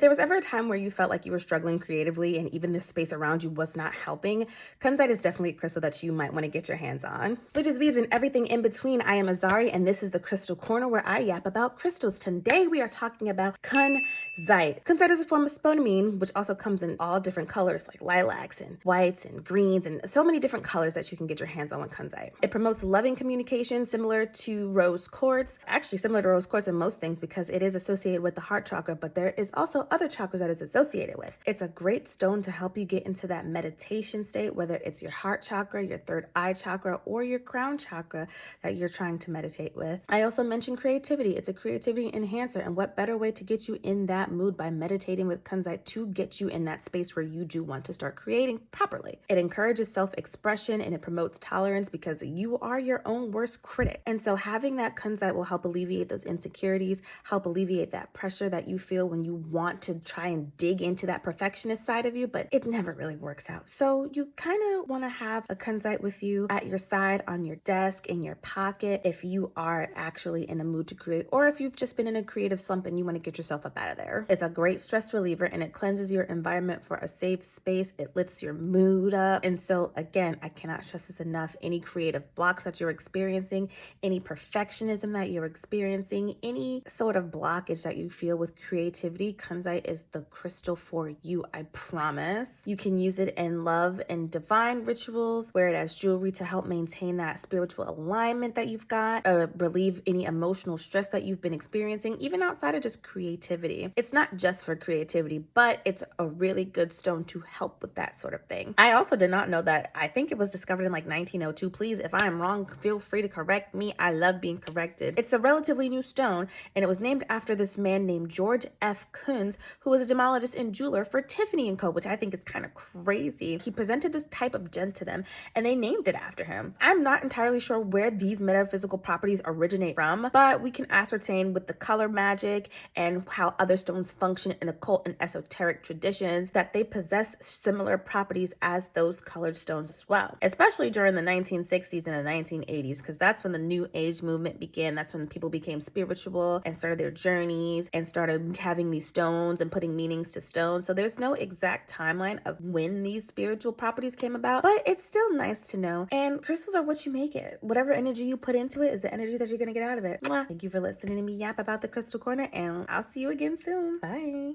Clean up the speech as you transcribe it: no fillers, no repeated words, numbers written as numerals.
there was ever a time where you felt like you were struggling creatively and even the space around you was not helping, kunzite is definitely a crystal that you might want to get your hands on. Witches, weaves, and everything in between, I am Azari, and this is the Crystal Corner where I yap about crystals. Today we are talking about kunzite. Kunzite is a form of spodumene, which also comes in all different colors like lilacs and whites and greens and so many different colors that you can get your hands on with kunzite. It promotes loving communication similar to rose quartz, actually similar to rose quartz in most things because it is associated with the heart chakra, but there is also other chakras that it's associated with. It's a great stone to help you get into that meditation state, whether it's your heart chakra, your third eye chakra, or your crown chakra that you're trying to meditate with. I also mentioned creativity. It's a creativity enhancer, and what better way to get you in that mood by meditating with kunzite to get you in that space where you do want to start creating properly. It encourages self-expression and it promotes tolerance because you are your own worst critic. And so having that kunzite will help alleviate those insecurities, help alleviate that pressure that you feel when you want to try and dig into that perfectionist side of you, but it never really works out. So you kind of want to have a kunzite with you at your side, on your desk, in your pocket, if you are actually in a mood to create, or if you've just been in a creative slump and you want to get yourself up out of there. It's a great stress reliever and it cleanses your environment for a safe space. It lifts your mood up. And so again, I cannot stress this enough. Any creative blocks that you're experiencing, any perfectionism that you're experiencing, any sort of blockage that you feel with creativity, kunzite is the crystal for you, I promise. You can use it in love and divine rituals, wear it as jewelry to help maintain that spiritual alignment that you've got, relieve any emotional stress that you've been experiencing, even outside of just creativity. It's not just for creativity, but it's a really good stone to help with that sort of thing. I also did not know that. I think it was discovered in like 1902. Please, if I am wrong, feel free to correct me. I love being corrected. It's a relatively new stone, and it was named after this man named George F. Kunz, who was a gemologist and jeweler for Tiffany & Co., which I think is kind of crazy. He presented this type of gem to them, and they named it after him. I'm not entirely sure where these metaphysical properties originate from, but we can ascertain with the color magic and how other stones function in occult and esoteric traditions that they possess similar properties as those colored stones as well, especially during the 1960s and the 1980s, because that's when the New Age movement began. That's when people became spiritual and started their journeys and started having these stones and putting meanings to stones. So there's no exact timeline of when these spiritual properties came about, but it's still nice to know. And crystals are what you make it. Whatever energy you put into it is the energy that you're going to get out of it. Mwah. Thank you for listening to me yap about the Crystal Corner, and I'll see you again soon. Bye.